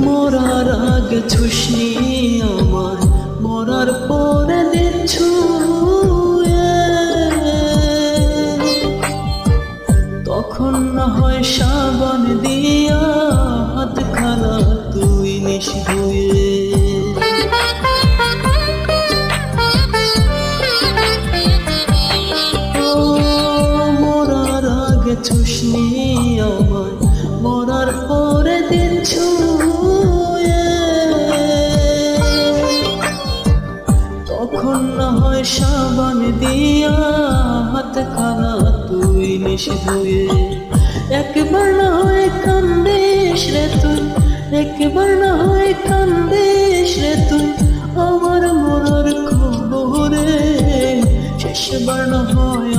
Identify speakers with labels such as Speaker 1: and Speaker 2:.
Speaker 1: মরার আগে ছুসনি আমায়, মরার পরে দিন ছুঁয়ে। তখন না হয় সাবান দিয়া হাতখানা তুই নিস ধুয়ে। মরার আগে ছুসনি আমায়, মরার পরে দিন ছুঁয়ে। তখন না হয় সাবান দিয়া হাতখানা তুই নিস ধুয়ে। একবার না হয় কান্দিস রে তুই, একবার না হয় কান্দিস রে তুই আমার মরার খবরে। শেষবার না হয়